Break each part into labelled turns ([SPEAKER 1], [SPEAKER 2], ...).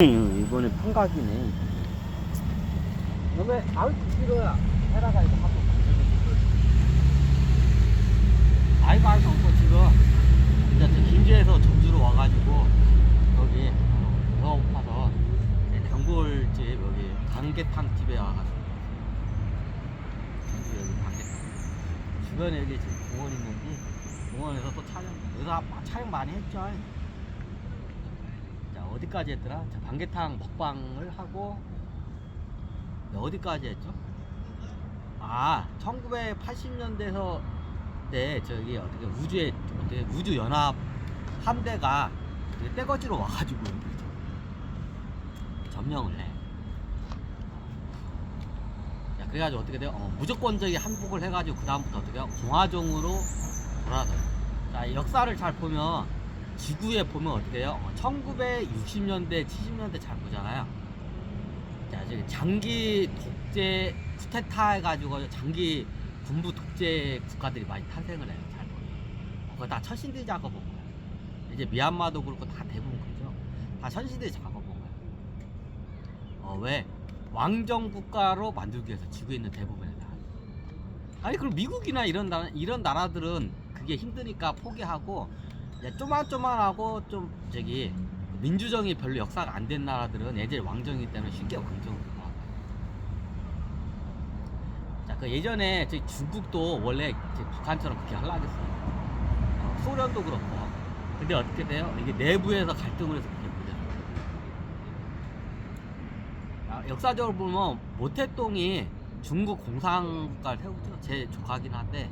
[SPEAKER 1] 이번에 판각이네.
[SPEAKER 2] 왜 아웃 길어야 헤라가 이거 하고
[SPEAKER 1] 아이고 지금 이제 저 김제에서 전주로 와가지고 여기 배가 고파서 단골집 여기 방개탕 집에 와가지고 전주 여기 방개탕 주변에 여기 지금 공원 있는지 공원에서 또 여기서 촬영 많이 했죠. 자, 어디까지 했더라? 자, 방개탕 먹방을 하고 어디까지 했죠? 1980년대에서 저기 어떻게 우주 연합 함대가 떼거지로 와가지고 점령을 해. 자, 그래가지고 어떻게 돼요? 무조건적인 항복을 해가지고 그 다음부터 어떻게 해요? 공화정으로 돌아서요. 자, 역사를 잘 보면 지구에 보면 어떻게 해요? 1960년대, 70년대 잘 보잖아요. 자, 저기 장기 독재 쿠데타 해가지고 장기 군부 독재 국가들이 많이 탄생을 해요. 잘 보면. 그거 다 천신들이 작업한 거야. 이제 미얀마도 그렇고 다 대부분 그죠? 다 천신들이 작업한 거야. 왜? 왕정 국가로 만들기 위해서 지구에 있는 대부분의 나라. 아니 그럼 미국이나 이런 나라들은 그게 힘드니까 포기하고 쪼만쪼만하고 좀 저기 민주정이 별로 역사가 안 된 나라들은 예전에 왕정이기 때문에 쉽게 왕정으로 넘어가요. 자, 그 예전에 저희 중국도 원래 북한처럼 그렇게 하려고 했어요. 소련도 그렇고. 근데 어떻게 돼요? 이게 내부에서 갈등을 해서 그렇게 문제가. 역사적으로 보면 모태똥이 중국 공산국가를 세우죠. 제 조카긴 한데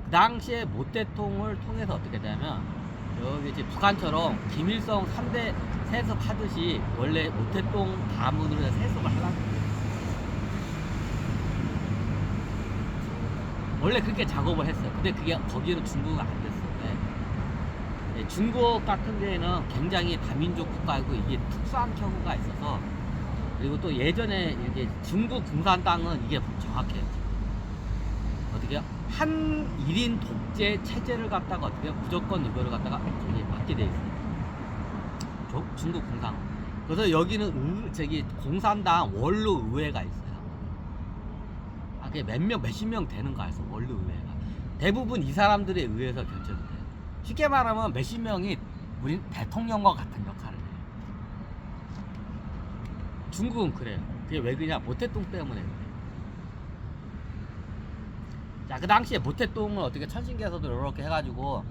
[SPEAKER 1] 그 당시에 모태똥을 통해서 어떻게 되냐면 여기 이제 북한처럼 김일성 3대 세습하듯이 원래 모태똥 가문으로 세습을 하려고 했어요. 원래 그렇게 작업을 했어요. 근데 그게 거기는 중국은 안 됐어요. 중국 같은 데에는 굉장히 다민족 국가이고 이게 특수한 경우가 있어서 그리고 또 예전에 이게 중국 공산당은 이게 정확해요. 어떻게 해요? 한 1인 독재 체제를 갖다가 어떻게 해요? 무조건 이거를 갖다가 저기 맞게 돼 있어요. 중국 공산. 그래서 여기는 저기 공산당 원로 의회가 있어요. 그게 몇십 명 되는 거야. 그래서 원로 의회가 대부분 이 사람들에 의해서 결정이 돼요. 쉽게 말하면 몇십 명이 우리 대통령과 같은 역할을 해요. 중국은 그래요. 그게 왜 그러냐? 모태똥 때문에 그래요. 자, 그 당시에 모태똥을 어떻게 천신계에서도 이렇게 해가지고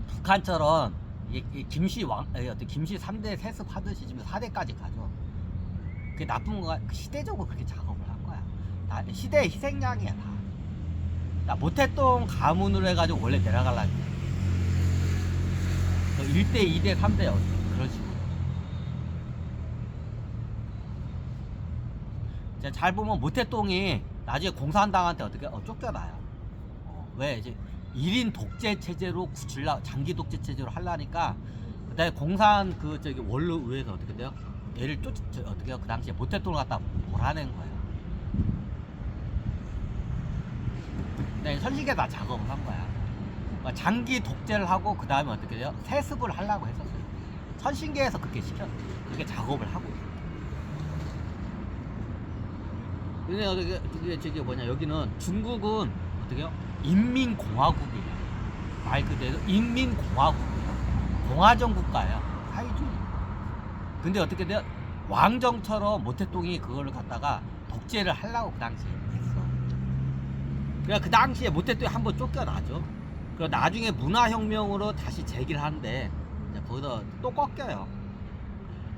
[SPEAKER 1] 북한처럼 이게 김씨 3대 세습하듯이 지금 4대까지 가죠. 그게 나쁜 거야. 시대적으로 그렇게 작업을 한 거야. 다 시대의 희생양이야 다. 자, 모태똥 가문으로 해가지고 원래 내려가려고 해. 1대, 2대, 3대 그런 식으로. 자, 잘 보면 모태똥이 나중에 공산당한테 어떻게 쫓겨나요. 왜 이제 1인 독재 체제로 장기 독재 체제로 하려니까 그다음에 공산 저기 원로 의회에서 어떻게 돼요? 얘를 어떻게 해요? 그 당시에 모태똥을 갖다 몰아낸 거예요. 근데 현직에 다 작업을 한 거야. 그러니까 장기 독재를 하고 그 다음에 어떻게 돼요? 세습을 하려고 했었어요. 천신계에서 그렇게 시켰어요. 그렇게 작업을 하고 있어요. 근데 저기 뭐냐, 여기는 중국은 어떻게 해요? 인민공화국이에요. 말 그대로 인민공화국이에요. 공화정 국가예요. 사회주의. 근데 어떻게 돼요? 왕정처럼 모태똥이 그거를 갖다가 독재를 하려고 그 당시에 했어. 그러니까 그 당시에 모태똥이 한번 쫓겨나죠. 그리고 나중에 문화혁명으로 다시 재기를 하는데 거기서 또 꺾여요.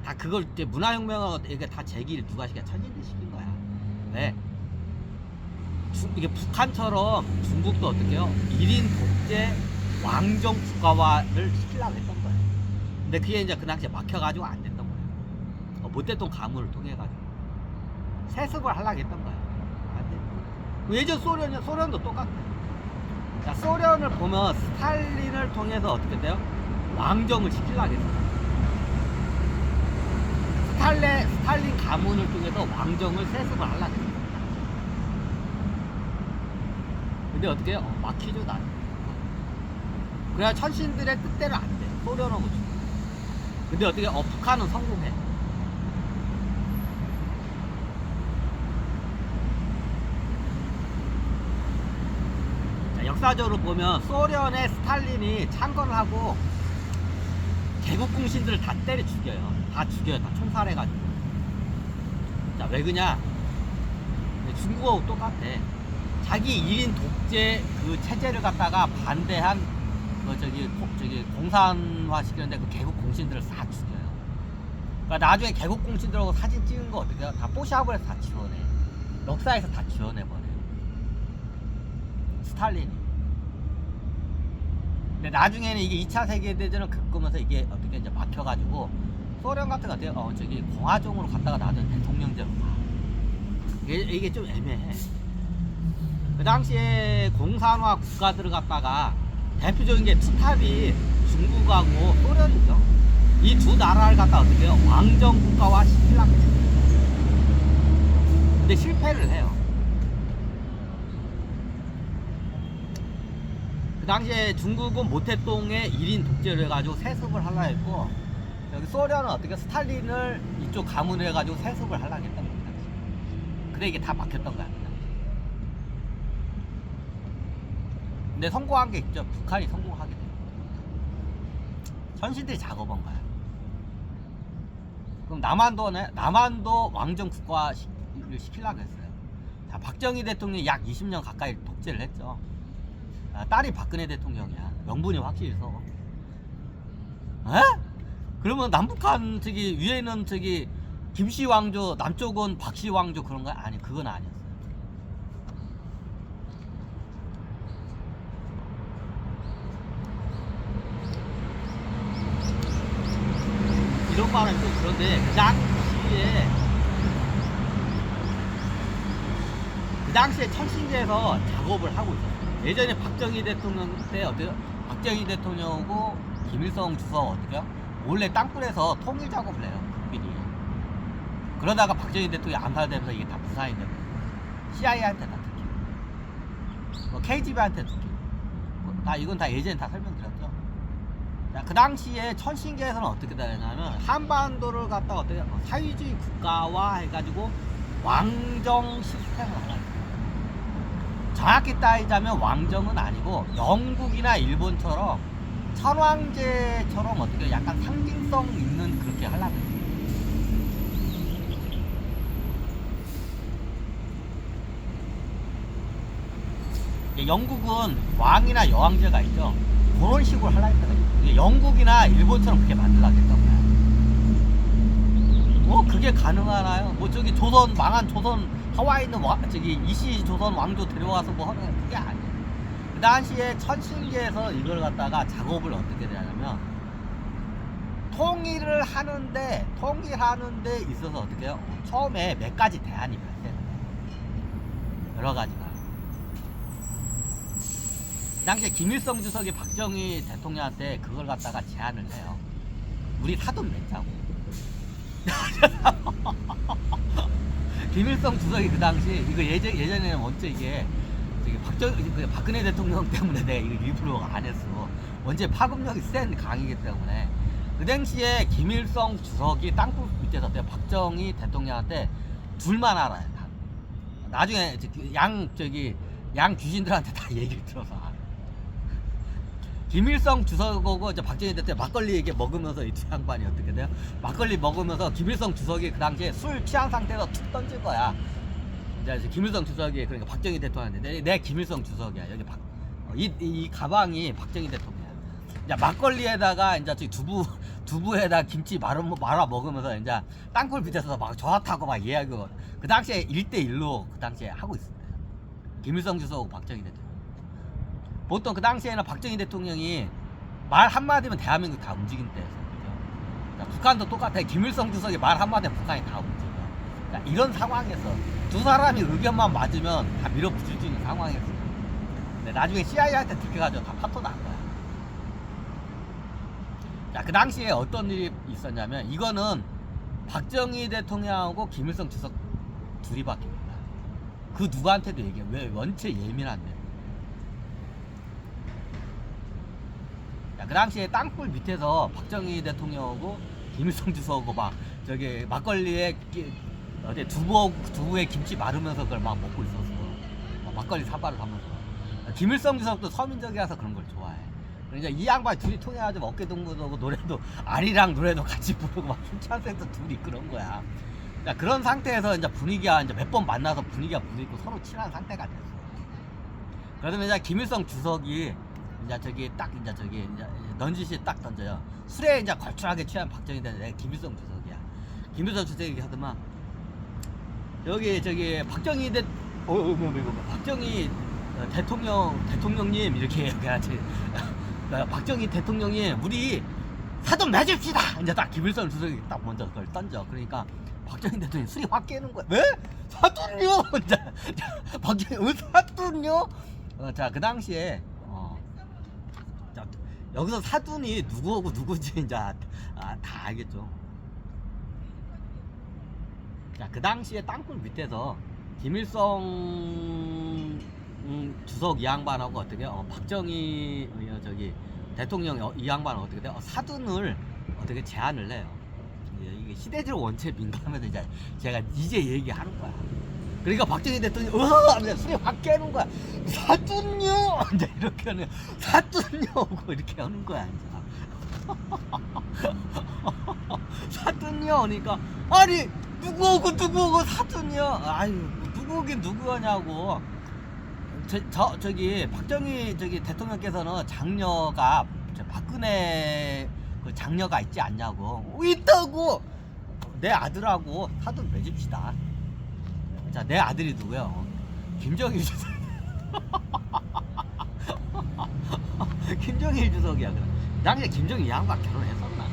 [SPEAKER 1] 다 그걸 이제 문화혁명을 이게 다 재기를 누가 시켜? 천진들이 시킨 거야. 왜? 이게 북한처럼 중국도 어떻게 해요? 1인 독재 왕정 국가화를 시키려고 했던 거예요. 근데 그게 이제 그 당시에 막혀가지고 안 됐던 거예요. 모태똥 가문을 통해가지고 세습을 하려고 했던 거예요. 안 돼. 예전 소련도 똑같아요. 자, 소련을 보면 스탈린을 통해서 어떻게 돼요? 왕정을 시키려고 했어요. 스탈린 가문을 통해서 왕정을 세습을 하려고 했어요. 근데 어떻게 해요? 막히죠, 나는. 그래야 천신들의 뜻대로 안 돼. 소련하고 중국. 근데 어떻게 북한은 성공해. 역사적으로 보면 소련의 스탈린이 창건을 하고 개국 공신들을 다 때려 죽여요. 다 총살해가지고. 자, 왜 그냐? 중국하고 똑같아. 자기 1인 독재 그 체제를 갖다가 반대한 저기 공산화 시키는데 그 개국 공신들을 다 죽여요. 그러니까 나중에 개국 공신들하고 사진 찍은 거 어떻게 해요? 다 뽀샵을 해서 다 지워내. 역사에서 다 지워내버려. 스탈린이. 근데 나중에는 이게 2차 세계대전을 겪으면서 이게 어떻게 이제 막혀가지고 소련 같은 거 어때요? 저기 공화정으로 갔다가 나중에 대통령제로 가. 이게 좀 애매해. 그 당시에 공산화 국가들을 갖다가 대표적인 게 투탑이 중국하고 소련이죠. 이 두 나라를 갖다가 어떻게 해요? 왕정 국가화 시키려고 했어요. 근데 실패를 해요. 그 당시에 중국은 모태똥에 1인 독재를 해가지고 세습을 하려고 했고, 여기 소련은 어떻게 스탈린을 이쪽 가문을 해가지고 세습을 하려고 했던 겁니다. 근데 이게 다 막혔던 거야. 근데 성공한 게 있죠. 북한이 성공하게 돼요. 현신들이 작업한 거야. 그럼 남한도 왕정 국가를 시키려고 했어요. 자, 박정희 대통령이 약 20년 가까이 독재를 했죠. 딸이 박근혜 대통령이야. 명분이 확실히 서. 에? 그러면 남북한 저기 위에는 저기 김씨 왕조, 남쪽은 박씨 왕조 그런 거 아니? 그건 아니었어요. 이런 말은 좀 그런데 그 당시에 천신계에서 작업을 하고 있었어요. 예전에 박정희 대통령 때 어때요? 박정희 대통령하고 김일성 주석 어떻게요? 몰래 땅굴에서 통일 작업을 해요. 미리. 그러다가 박정희 대통령이 암살되면서 이게 다 부산이 되고 CIA한테 다 특히 KGB한테 특히 이건 다 예전에 다 설명드렸죠. 자, 그 당시에 천신계에서는 어떻게 되냐면 한반도를 갖다가 어떻게 사회주의 국가화 해가지고 왕정 시스템을 하나. 정확히 따지자면 왕정은 아니고 영국이나 일본처럼 천황제처럼 어떻게 약간 상징성 있는 그렇게 하려고 했어요. 영국은 왕이나 여왕제가 있죠. 그런 식으로 하려고 했던 거예요. 영국이나 일본처럼 그렇게 만들려고 했던 거야. 뭐 그게 가능하나요? 뭐 저기 조선 망한 조선 하와이 있는 저기 이시 조선 왕조 데려와서 뭐 하는 그게 아니에요. 그 당시에 천신계에서 이걸 갖다가 작업을 어떻게 되냐면 통일하는데 있어서 어떻게 해요? 처음에 몇 가지 대안이 발생해요. 여러 가지가. 그 당시에 김일성 주석이 박정희 대통령한테 그걸 갖다가 제안을 해요. 우리 사돈 맺자고. 김일성 주석이 그 당시 이거 예전에는 언제 이게 박근혜 대통령 때문에 내가 이거 일부러 안 했어. 언제 파급력이 센 강이기 때문에 그 당시에 김일성 주석이 땅굴 밑에서 박정희 대통령한테 둘만 알아요. 나중에 양 귀신들한테 다 얘기를 들어서 알아. 김일성 주석하고 박정희 대통령 막걸리 얘기 먹으면서 이 두 양반이 어떻게 돼요? 막걸리 먹으면서 김일성 주석이 그 당시에 술 취한 상태에서 툭 던질 거야. 이제 김일성 주석이 그러니까 박정희 대통령한테 내 김일성 주석이야. 여기 이 가방이 박정희 대통령이야. 이제 막걸리에다가 이제 두부에다 김치 말아 먹으면서 이제 땅굴 밑에서 막 좋다고 막 이야기하고 그 당시에 1대1로 그 당시에 하고 있습니다. 김일성 주석하고 박정희 대통령. 보통 그 당시에는 박정희 대통령이 말 한마디면 대한민국 다 움직인 때였어요. 그러니까 북한도 똑같아요. 김일성 주석이 말 한마디면 북한이 다 움직여. 그러니까 이런 상황에서 두 사람이 의견만 맞으면 다 밀어붙일 수 있는 상황이었어요. 근데 나중에 CIA한테 들켜가지고 다 파토 난 거야. 자, 그 당시에 어떤 일이 있었냐면 이거는 박정희 대통령하고 김일성 주석 둘이 바뀝니다. 그 누구한테도 얘기해. 왜 원체 예민한데. 그 당시에 땅굴 밑에서 박정희 대통령하고 김일성 주석하고 막 저기 막걸리에 두부에 김치 마르면서 그걸 막 먹고 있었어. 막걸리 사발을 하면서. 김일성 주석도 서민적이라서 그런 걸 좋아해. 그러니까 이 양반 둘이 통해가지고 어깨동무도 하고 노래도 아리랑 노래도 같이 부르고 막 술 취한새도 둘이 그런 거야. 자, 그런 상태에서 이제 분위기가 이제 몇 번 만나서 분위기가 부딪히고 서로 친한 상태가 됐어. 그러면 이제 김일성 주석이 이제 저기 딱 이제 저기 이제 넌지시 딱 던져요. 술에 이제 걸출하게 취한 박정희 대통령, 김일성 주석이야. 김일성 주석이 하더만 여기 저기 박정희 박정희 대통령님 이렇게 얘기하지. 박정희 대통령님 우리 사돈 맺읍시다. 이제 딱 김일성 주석이 딱 먼저 그걸 던져. 그러니까 박정희 대통령이 술이 확 깨는 거야. 왜? 사돈요? 박정희 사돈요? 자, 그 당시에 자, 여기서 사돈이 누구고 누구지 이제 다 알겠죠. 자, 그 당시에 땅굴 밑에서 김일성 주석 이 양반하고 어떻게 박정희 저기 대통령 이 양반은 어떻게 돼요? 사돈을 어떻게 제안을 해요. 이게 시대적 원칙에 민감해서 이제 제가 이제 얘기하는 거야. 그러니까 박정희 대통령이 하면 술이 확 깨는 거야. 사돈요 이제 이렇게 하는 사돈요 하고 이렇게 하는 거야 이제. 사돈요 그러니까 아니 누구고 사돈요. 아유 누구긴 누구냐고. 저기 박정희 저기 대통령께서는 장녀가 박근혜 그 장녀가 있지 않냐고. 있다고. 내 아들하고 사돈 맺읍시다. 자, 내 아들이 누구요? 김정일 주석. 김정일 주석이야. 당시에 김정일 양반 결혼했었나?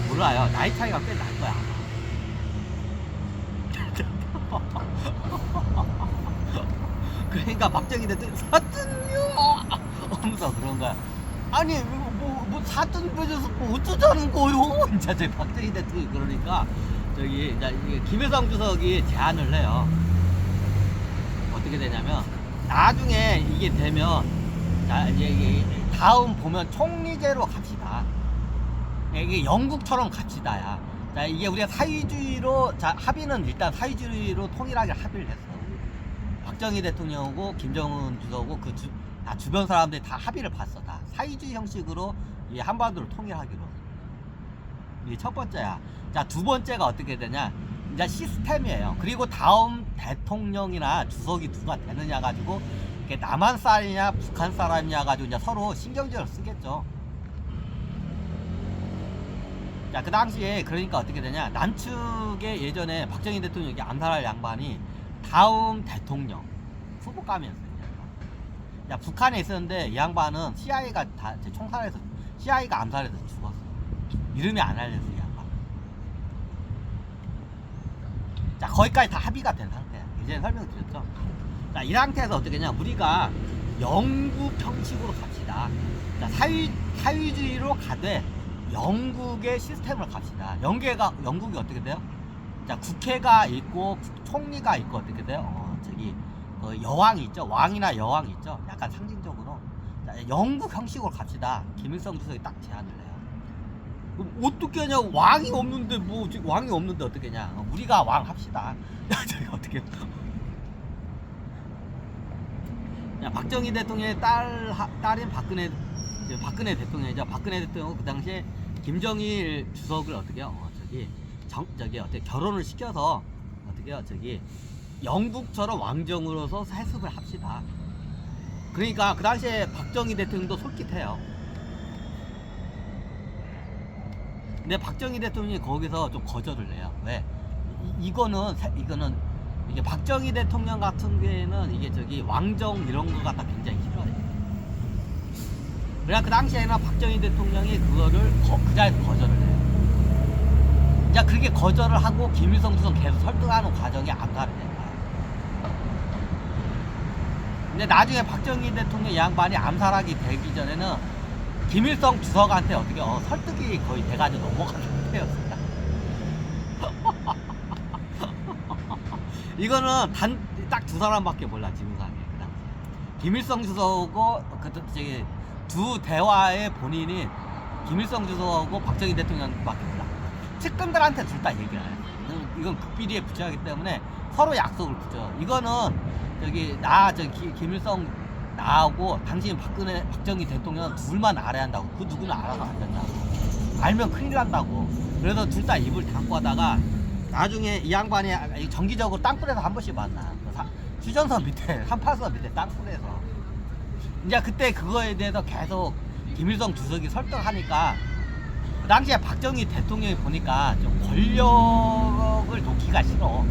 [SPEAKER 1] 몰라요. 나이 차이가 꽤 날 거야. 그러니까 박정희 대통령 사돈요 하면서 그런 거야. 아니 뭐 사돈 맺어서 뭐 어쩌자는 거요? 진짜 저기 박정희 대통령이 그러니까 저기 이제 김일성 주석이 제안을 해요. 어떻게 되냐면 나중에 이게 되면 자 이제 다음 보면 총리제로 갑시다. 이게 영국처럼 갑시다야. 자 이게 우리가 사회주의로 자 합의는 일단 사회주의로 통일하게 합의를 했어. 박정희 대통령하고 김정은 주석하고 다 주변 사람들이 다 합의를 봤어. 다 사회주의 형식으로 이 한반도를 통일하기로. 이게 첫 번째야. 자, 두 번째가 어떻게 되냐? 이제 시스템이에요. 그리고 다음 대통령이나 주석이 누가 되느냐 가지고 이게 남한 사람이냐 북한 사람이냐 가지고 이제 서로 신경전을 쓰겠죠. 자, 그 당시에 그러니까 어떻게 되냐? 남측에 예전에 박정희 대통령이 암살할 양반이 다음 대통령 후보감이었어요. 야, 북한에 있었는데 이 양반은 CIA가 다 총살해서 CIA가 암살해서 죽었어. 이름이 안 알려져 이 양반. 자, 거기까지 다 합의가 된 상태야. 이제 설명드렸죠. 자, 이 상태에서 어떻게 냐 우리가 영국 형식으로 갑시다. 자, 사회주의로 가되 영국의 시스템으로 갑시다. 영국이 어떻게 돼요? 자, 국회가 있고 총리가 있고 어떻게 돼요? 저기 여왕이 있죠. 왕이나 여왕이 있죠. 약간 상징적으로. 자, 영국 형식으로 갑시다. 김일성 주석이 딱 제안을 해요. 그럼 어떻게 하냐? 왕이 없는데 왕이 없는데 어떻게 하냐? 우리가 왕 합시다. 저기 어떻게? 야, 박정희 대통령의 딸인 박근혜 대통령이죠. 박근혜 대통령은 그 당시에 김정일 주석을 어떻게 해요? 저기 어떻게 결혼을 시켜서 어떻게 해요? 저기 영국처럼 왕정으로서 세습을 합시다. 그러니까 그 당시에 박정희 대통령도 솔깃해요. 근데 박정희 대통령이 거기서 좀 거절을 해요. 왜? 이거는 이게 박정희 대통령 같은 경우에는 이게 저기 왕정 이런 거 갖다 굉장히 싫어해요. 그러니까 그 당시에는 박정희 대통령이 그거를 그 자리에서 거절을 해요. 이제 그렇게 거절을 하고 김일성 주석 계속 설득하는 과정이 암살이 된 거예요. 근데 나중에 박정희 대통령 이 양반이 암살하기 되기 전에는 김일성 주석한테 어떻게 설득이 거의 돼가지고 넘어간 상태였어요. 이거는 딱 두 사람밖에 몰라 지구상에 그 당시. 김일성 주석하고 저기 두 대화의 본인이 김일성 주석하고 박정희 대통령밖에 몰라. 측근들한테 둘 다 얘기를 해요. 이건 극비리에 붙여야 하기 때문에 서로 약속을 붙여. 이거는 김일성 나하고 당신 박정희 대통령 둘만 알아야 한다고. 그 누구는 알아서 안 된다고. 알면 큰일 난다고. 그래서 둘 다 입을 닫고 하다가 나중에 이 양반이 정기적으로 땅굴에서 한 번씩 만나. 휴전선 밑에, 38선 밑에 땅굴에서. 이제 그때 그거에 대해서 계속 김일성 주석이 설득하니까 그 당시에 박정희 대통령이 보니까 좀 권력을 놓기가 싫어.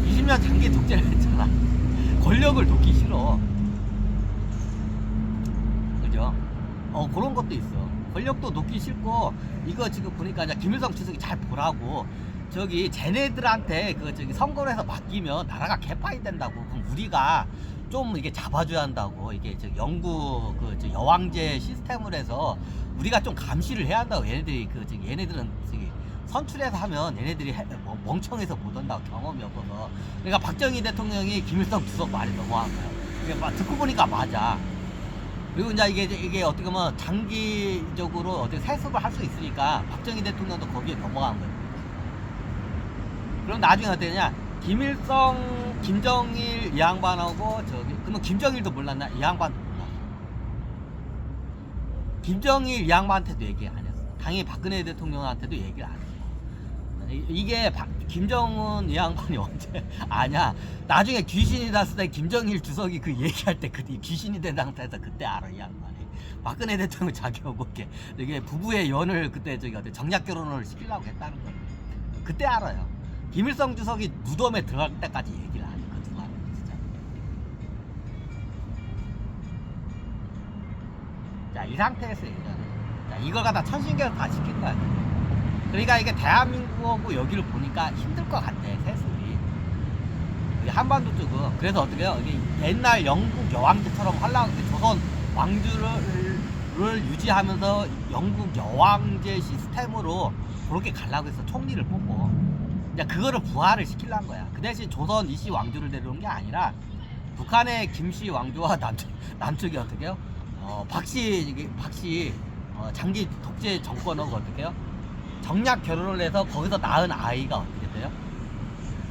[SPEAKER 1] 20년 장기 독재를 했잖아. 권력을 놓기 싫어. 그죠? 그런 것도 있어. 권력도 놓기 싫고, 이거 지금 보니까 이제 김일성 주석이 잘 보라고. 쟤네들한테 선거를 해서 맡기면 나라가 개판이 된다고. 그럼 우리가 좀 이게 잡아줘야 한다고. 이게 영국 여왕제 시스템을 해서 우리가 좀 감시를 해야 한다고. 얘네들은 선출해서 하면 얘네들이 멍청해서 못 한다고. 경험이 없어서. 그러니까 박정희 대통령이 김일성 주석 말이 넘어간 거야. 그러니까 듣고 보니까 맞아. 그리고 이제 이게 어떻게 보면 장기적으로 어떻게 세습을 할 수 있으니까 박정희 대통령도 거기에 넘어간 거예요. 그럼 나중에 어떻게 되냐? 김일성, 김정일 이 양반하고 그러면 김정일도 몰랐나? 이 양반도 몰랐어. 김정일 이 양반한테도 얘기 안 했어. 당연히 박근혜 대통령한테도 얘기를 안 했어. 이게 김정은 이 양반이 언제 아냐? 나중에 귀신이 났을 때 김정일 주석이 그 얘기할 때 귀신이 된 상태에서 그때 알아, 이 양반이. 박근혜 대통령 자기하고 이게 부부의 연을 그때 정략 결혼을 시키려고 했다는 거예요. 그때 알아요. 김일성 주석이 무덤에 들어갈 때까지 얘기를 안 해. 그 동안은 진짜. 자, 이 상태에서 얘기하는. 자, 이걸 갖다 천신계를 다 시킨 거야. 그러니까 이게 대한민국하고 여기를 보니까 힘들 것 같아, 세습이. 한반도 쪽은. 그래서 어떻게 해요? 옛날 영국 여왕제처럼 하려고 조선 왕주를 유지하면서 영국 여왕제 시스템으로 그렇게 가려고 해서 총리를 뽑고. 그거를 부활을 시키려는 거야. 그 대신 조선 이씨 왕조를 데려온 게 아니라 북한의 김씨 왕조와 남쪽이 어떻게 해요? 박씨 장기 독재 정권하고 어떻게 해요? 정략 결혼을 해서 거기서 낳은 아이가 어떻게 돼요?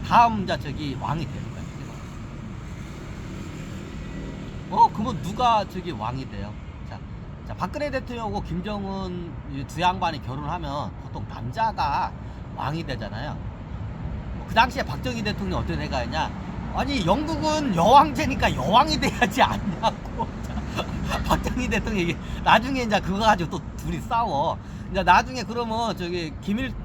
[SPEAKER 1] 다음 왕이 되는 거야. 그러면 누가 왕이 돼요? 자, 박근혜 대통령하고 김정은 두 양반이 결혼하면 보통 남자가 왕이 되잖아요. 그 당시에 박정희 대통령이 어떻게 생각했냐? 아니, 영국은 여왕제니까 여왕이 돼야지 않냐고. 박정희 대통령이 나중에 이제 그거 가지고 또 둘이 싸워. 이제 나중에 그러면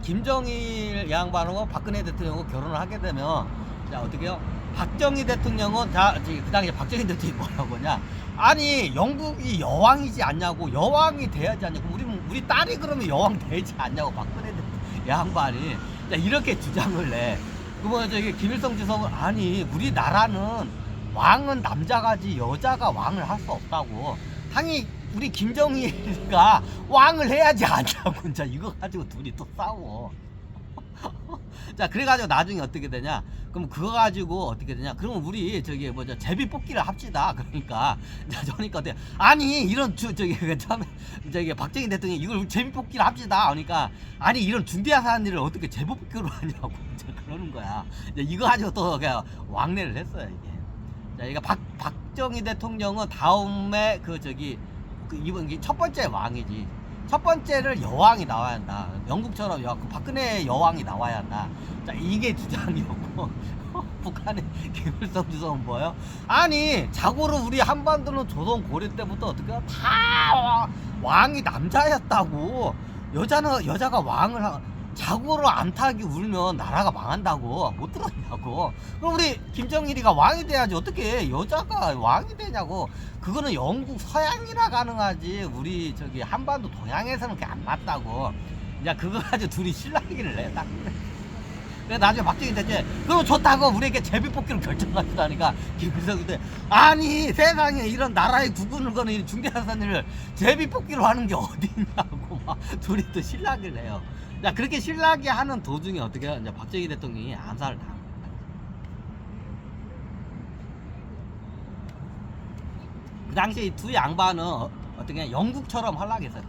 [SPEAKER 1] 김정일 양반하고 박근혜 대통령하고 결혼을 하게 되면 자, 어떻게 해요? 박정희 대통령은 그 당시에 박정희 대통령이 뭐라고 하냐? 아니, 영국이 여왕이지 않냐고. 여왕이 돼야지 않냐고. 우리 딸이 그러면 여왕 되지 않냐고. 박근혜 대통령 양반이 이렇게 주장을 내. 그러면 김일성 주석은 아니, 우리나라는 왕은 남자가지 여자가 왕을 할 수 없다고. 당연히 우리 김정일이가 왕을 해야지 않냐고. 이제 이거 가지고 둘이 또 싸워. 자, 그래가지고 나중에 어떻게 되냐? 그럼 그거 가지고 어떻게 되냐? 그러면 우리 제비 뽑기를 합시다. 그러니까 어떻게 아니, 이런 처음에 박정희 대통령이 이걸 제비 뽑기를 합시다. 그러니까 아니, 이런 중대한 사안들을 어떻게 제비 뽑기로 하냐고 이제 그러는 거야. 이제 이거 가지고 또 그냥 왕래를 했어요, 이게. 자, 이거 박정희 대통령은 다음에 이번 첫 번째 왕이지. 첫 번째를 여왕이 나와야 한다. 영국처럼 박근혜 여왕이 나와야 한다. 자, 이게 주장이었고 북한의 김일성 주석은 뭐예요? 아니, 자고로 우리 한반도는 조선 고려 때부터 어떻게 다 왕이 남자였다고. 여자가 왕을 자고로 안타기 울면 나라가 망한다고. 못 들었냐고. 그럼 우리 김정일이가 왕이 돼야지 어떻게 여자가 왕이 되냐고. 그거는 영국 서양이라 가능하지 우리 한반도 동양에서는 그게 안 맞다고. 이제 그거 가지고 둘이 실랑이를 내. 딱 그래. 그래, 나중에 박정희 대체 그럼 좋다고 우리에게 제비뽑기로 결정하시다니까 김일성이 아니, 세상에 이런 나라의 구분을 거는 이 중대한 일을 제비뽑기로 하는 게 어딨냐고 막 둘이 또 실랑이를 해요. 자, 그렇게 실랑이 하는 도중에 어떻게 해요? 이제 박정희 대통령이 암살을 당한 거예요. 그 당시에 이 두 양반은 어떻게 영국처럼 하려고 했어요.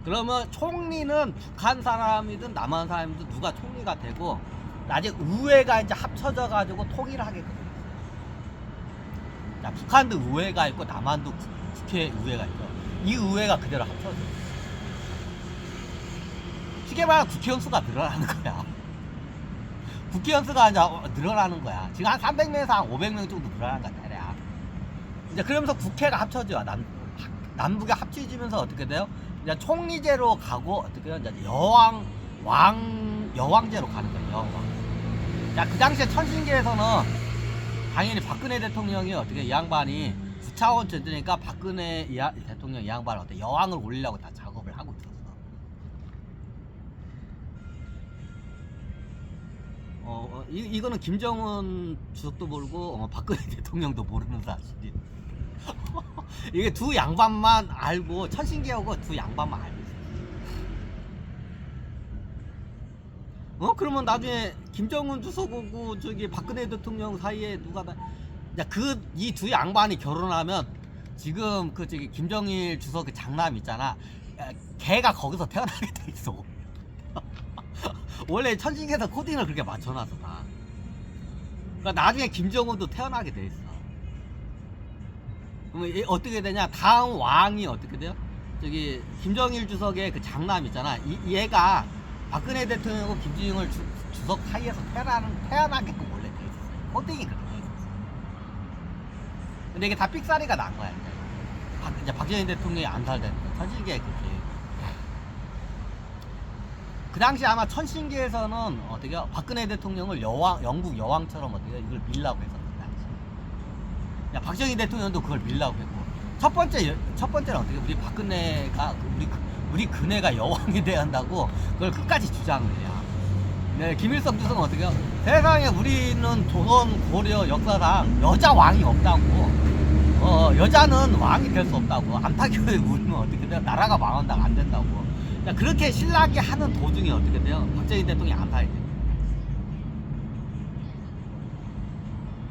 [SPEAKER 1] 그러면 총리는 북한 사람이든 남한 사람이든 누가 총리가 되고 나중에 의회가 이제 합쳐져 가지고 통일을 하게끔 돼 있어요. 자, 북한도 의회가 있고 남한도 국회 의회가 있고 이 의회가 그대로 합쳐져. 쉽게 말하면 국회의원 수가 늘어나는 거야. 국회의원 수가 이제 늘어나는 거야. 지금 한 300명에서 한 500명 정도 늘어나는 거야, 대략. 이제 그러면서 국회가 합쳐져요. 남북이 합쳐지면서 어떻게 돼요? 이제 총리제로 가고 어떻게 해요? 이제 여왕제로 가는 거예요. 여왕. 자, 그 당시에 천신계에서는 당연히 박근혜 대통령이 어떻게 이 양반이 9차원 전쟁이니까 박근혜 대통령 이 양반을 어떻게 여왕을 올리려고 다 작업을 하고 있었어. 이거는 김정은 주석도 모르고 박근혜 대통령도 모르는 사실이. 이게 두 양반만 알고 천신계하고 두 양반만 알고 있어. 그러면 나중에 김정은 주석하고 저기 박근혜 대통령 사이에 누가 다 이 두 양반이 결혼하면 지금 그 저기 김정일 주석 그 장남 있잖아. 걔가 거기서 태어나게 돼 있어. 원래 천신계에서 코딩을 그렇게 맞춰놔서 다. 그러니까 나중에 김정은도 태어나게 돼 있어. 그러면 어떻게 되냐? 다음 왕이 어떻게 돼요? 저기 김정일 주석의 그 장남 있잖아. 얘가 박근혜 대통령하고 김정일 주석 사이에서 태어나게끔 원래 돼 있었어요. 코딩이 그렇게 돼 있었어. 근데 이게 다 삑사리가 난 거야. 이제 박정희 대통령이 암살된 거. 천신계에 그렇게. 그 당시 아마 천신계에서는 어떻게 박근혜 대통령을 영국 여왕처럼 어떻게 이걸 밀라고 했었던 당시. 야, 박정희 대통령도 그걸 밀라고 했고. 첫 번째는 어떻게 우리 박근혜가 우리 근혜가 여왕이 돼야 한다고 그걸 끝까지 주장을 해요. 네, 김일성 주석은 어떻게 해요? 세상에 우리는 조선 고려 역사상 여자 왕이 없다고. 여자는 왕이 될 수 없다고. 안타교에 우리는 어떻게 돼요? 나라가 망한다고 안 된다고. 그렇게 신나게 하는 도중에 어떻게 돼요? 박정희 대통령이 암살이 돼요.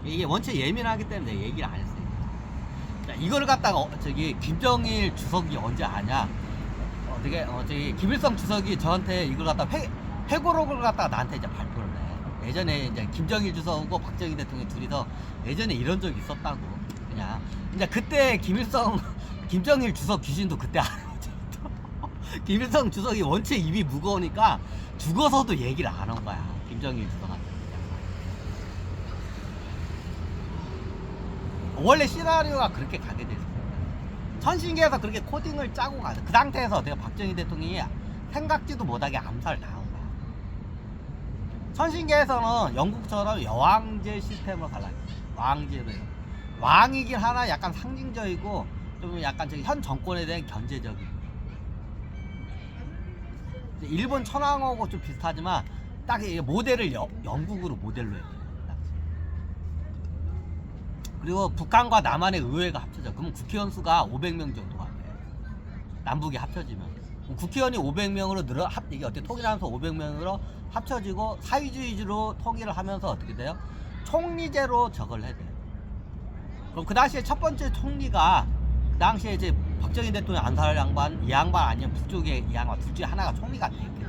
[SPEAKER 1] 이게 원체 예민하기 때문에 얘기를 안 했어요. 자, 이걸 갖다가 저기 김정일 주석이 언제 아냐? 어떻게 저기 김일성 주석이 저한테 이걸 갖다가 회고록을 갖다가 나한테 이제 발표를 해. 예전에 이제 김정일 주석하고 박정희 대통령 둘이서 예전에 이런 적이 있었다고. 그냥 이제 그때 김정일 주석 귀신도 그때 알아. 김일성 주석이 원체 입이 무거우니까 죽어서도 얘기를 안 한 거야. 김정일 주석한테. 원래 시나리오가 그렇게 가게 됐어요. 천신계에서 그렇게 코딩을 짜고 가서 그 상태에서 어떻게 박정희 대통령이 생각지도 못하게 암살 당한 거야. 천신계에서는 영국처럼 여왕제 시스템으로 가려고 왕제로 해요. 왕이긴 하나 약간 상징적이고 좀 약간 저기 현 정권에 대한 견제적인. 일본 천황하고 좀 비슷하지만 딱 모델을 영국으로 모델로 해요. 그리고 북한과 남한의 의회가 합쳐져. 그러면 국회의원 수가 500명 정도가 돼. 남북이 합쳐지면. 국회의원이 500명으로 이게 어떻게 통일하면서 500명으로 합쳐지고 사회주의로 통일을 하면서 어떻게 돼요? 총리제로 저걸 해야 돼요. 그럼 그 당시에 첫 번째 총리가 그 당시에 이제 박정희 대통령 암살 양반, 이 양반 아니면 북쪽의 이 양반 둘 중에 하나가 총리가 되겠죠.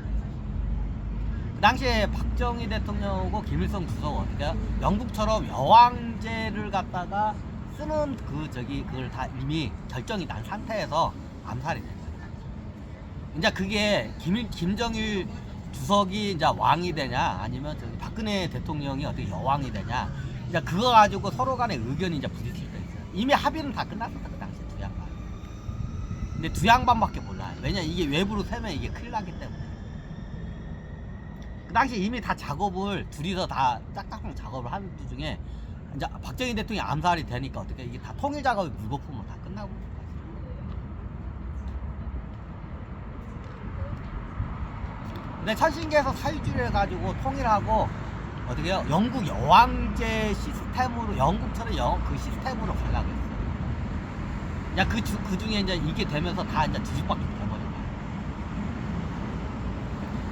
[SPEAKER 1] 그 당시에 박정희 대통령하고 김일성 주석 어떻게 영국처럼 여왕제를 갖다가 쓰는 그걸 다 이미 결정이 난 상태에서 암살이 된 거예요. 이제 그게 김정일 주석이 이제 왕이 되냐 아니면 저기 박근혜 대통령이 어떻게 여왕이 되냐 이제 그거 가지고 서로 간의 의견이 이제 부딪힐 때 있어요. 이미 합의는 다 끝났었다 그 당시에 두 양반. 근데 두 양반밖에 몰라요. 왜냐 이게 외부로 세면 이게 큰일 나기 때문에. 그 당시 이미 다 작업을 둘이서 다 짝짝꿍 작업을 하는 도중에 이제 박정희 대통령이 암살이 되니까 어떻게 이게 다 통일 작업이 물거품으로 다 끝나고. 근데 천신계에서 사유주의를 해가지고 통일하고 어떻게 해요? 영국 여왕제 시스템으로 영국처럼 그 시스템으로 가려고 했어요. 야, 그 중에 이제 이게 되면서 다 이제 뒤집박이 돼버린 거야.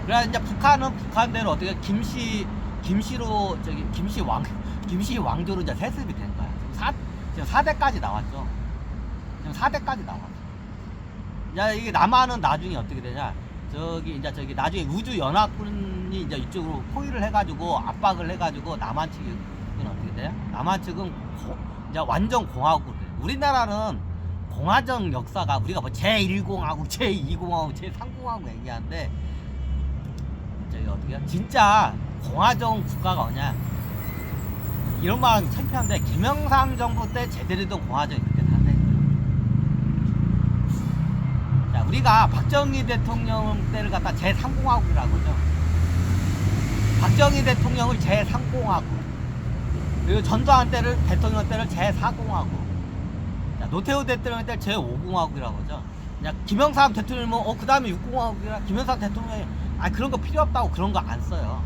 [SPEAKER 1] 그래서 이제 북한은 북한대로 어떻게 김씨로 김씨 왕조로 이제 세습이 된 거야. 지금 4대까지 나왔죠. 지금 4대까지 나왔어. 야, 이게 남한은 나중에 어떻게 되냐? 저기 나중에 우주 연합군이 이제 이쪽으로 포위를 해가지고 압박을 해가지고 남한 측은 어떻게 돼요? 남한 측은 이제 완전 공화국. 우리나라는 공화정 역사가 우리가 뭐 제1공화국, 제2공화국, 제3공화국 얘기하는데 저기 어떻게요? 진짜 공화정 국가가 뭐냐? 이런 말하면 창피한데 김영삼 정부 때 제대로 된 공화정이 그때 다 돼. 자, 우리가 박정희 대통령 때를 갖다 제3공화국이라고 하죠. 박정희 대통령을 제3공화국, 그리고 전두환 대통령 때를 제4공화국, 자, 노태우 대통령 때를 제5공화국이라고 하죠. 그냥 김영삼 대통령은 그 다음에 6공화국이라 김영삼 대통령이 그런 거 필요 없다고 그런 거 안 써요.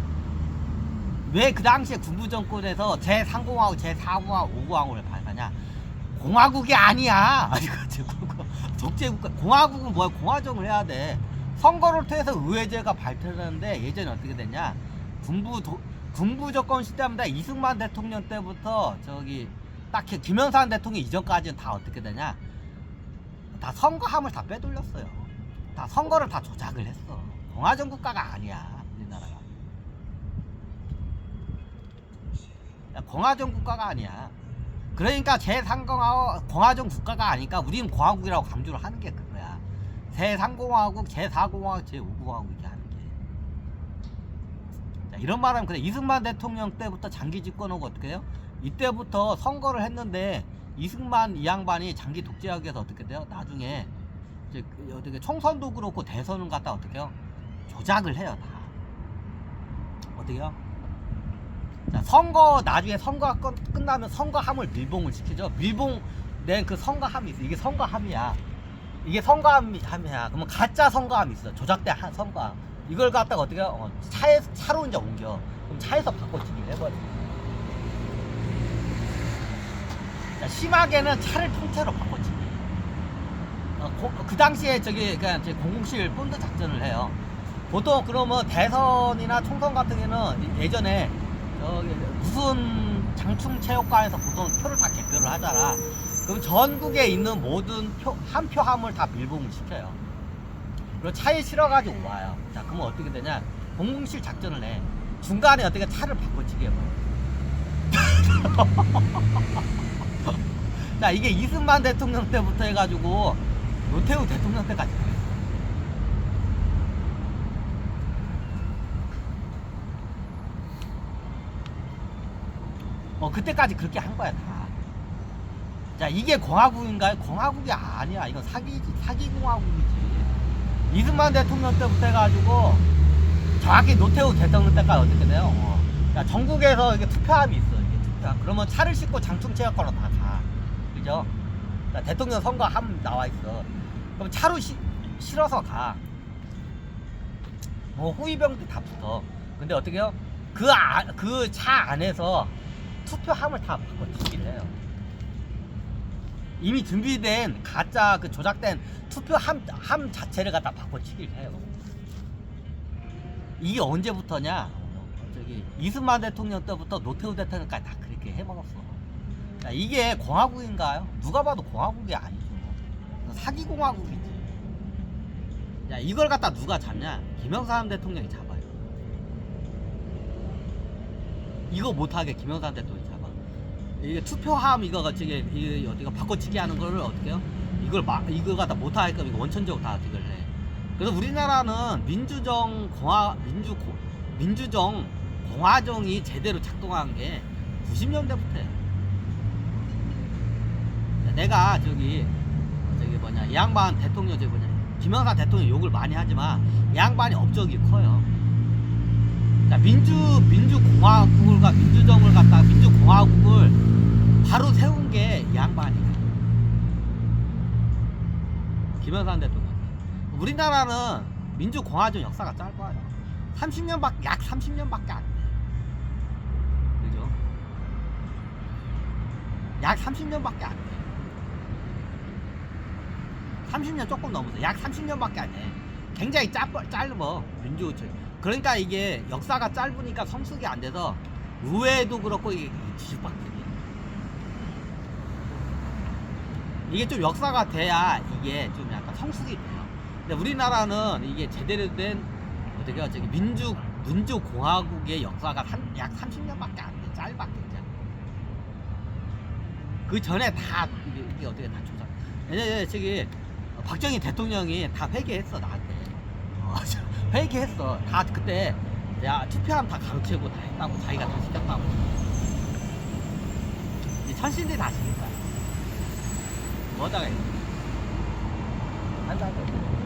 [SPEAKER 1] 왜 그 당시에 군부 정권에서 제3공화국, 제4공화국, 5공화국을 발표하냐? 공화국이 아니야. 독재국가. 공화국은 뭐야? 공화정을 해야 돼. 선거를 통해서 의회제가 발표되는데 예전에 어떻게 됐냐? 군부 정권 시대입니다. 이승만 대통령 때부터 딱 김영삼 대통령 이전까지는 다 어떻게 되냐? 다 선거함을 다 빼돌렸어요. 다 선거를 다 조작을 했어. 공화정 국가가 아니야, 우리나라가. 공화정 국가가 아니야. 그러니까 제3공화국 공화정 국가가 아니까 우리는 공화국이라고 강조를 하는 게 그거야. 제3공화국, 제4공화국, 제5공화국 하는 게. 자, 이런 말하면 그래. 이승만 대통령 때부터 장기 집권하고 어떻게 해요? 이때부터 선거를 했는데 이승만 이 양반이 장기 독재하기 위해서 어떻게 돼요? 나중에 이제 어떻게 총선도 그렇고 대선을 갖다 어떻게 해요? 조작을 해요, 다. 어떻게 해요? 자, 나중에 선거가 끝나면 선거함을 밀봉을 시키죠. 밀봉된 그 선거함이 있어. 이게 선거함이야. 이게 선거함이야. 그러면 가짜 선거함이 있어. 조작된 선거함. 이걸 갖다가 어떻게 해요? 차로 이제 옮겨. 그럼 차에서 바꿔치기 해버려. 자, 심하게는 차를 통째로 바꿔치기. 그 당시에 그냥 공공실 본드 작전을 해요. 보통 그러면 대선이나 총선 같은 경우는 예전에 무슨 장충체육관에서 보통 표를 다 개표를 하잖아. 그럼 전국에 있는 모든 한 표함을 다 밀봉을 시켜요. 그리고 차에 실어가지고 와요. 자, 그러면 어떻게 되냐? 공공실 작전을 해. 중간에 어떻게 차를 바꿔치기 해버려. 자, 이게 이승만 대통령 때부터 해가지고 노태우 대통령 때까지. 그때까지 그렇게 한 거야, 다. 자, 이게 공화국인가요? 공화국이 아니야. 이건 사기공화국이지. 이승만 대통령 때부터 해가지고 정확히 노태우 대통령 때까지 어떻게 돼요? 야, 전국에서 이게 투표함이 있어. 이게 투표함. 그러면 차를 싣고 장충체육관으로 다 가. 그죠? 자, 대통령 선거함 나와 있어. 그럼 차로 실어서 가. 호위병들 다 붙어. 근데 어떻게 해요? 그 차 안에서 투표함을 다 바꿔치기를 해요. 이미 준비된 가짜 조작된 투표함 자체를 갖다 바꿔치기를 해요. 이게 언제부터냐? 이승만 대통령 때부터 노태우 대통령까지 다 그렇게 해먹었어. 자, 이게 공화국인가요? 누가 봐도 공화국이 아니죠. 사기공화국이지. 야, 이걸 갖다 누가 잡냐? 김영삼 대통령이 잡아요. 이거 못하게 김영삼 대통령이 잡아. 이게 투표함 이거 어디가 바꿔치기 하는 거를 어떻게 해요? 이걸 갖다 못하게끔 이거 원천적으로 다 어떻게 해. 그래서 우리나라는 민주정 공화정이 제대로 작동한 게 90년대부터예요. 내가 이 양반 대통령 김영삼 대통령 욕을 많이 하지만 이 양반이 업적이 커요. 자, 민주공화국을 민주정을 갖다 민주공화국을 바로 세운 게 이 양반이에요. 김영삼 대통령. 우리나라는 민주공화정 역사가 짧아요. 약 30년밖에 안 돼. 그죠? 약 30년밖에 안 돼. 30년 조금 넘어서 약 30년밖에 안 돼. 굉장히 짧아. 그러니까 이게 역사가 짧으니까 성숙이 안 돼서 의회도 그렇고 이게 뒤집박히게. 이게 좀 역사가 돼야 이게 좀 약간 성숙이 돼요. 근데 우리나라는 이게 제대로 된 어떻게 저기 민주공화국의 역사가 약 30년밖에 안 돼. 짧았겠죠. 그 전에 다 이게 어떻게 다 조작. 왜냐면 저기 박정희 대통령이 다 회개했어 나한테. 회개했어. 다 그때 야 투표하면 다 가로채고 다 했다고 자기가 다 시켰다고. 이 천신들이 다 시킨 거야. 뭐다가
[SPEAKER 2] 앉아.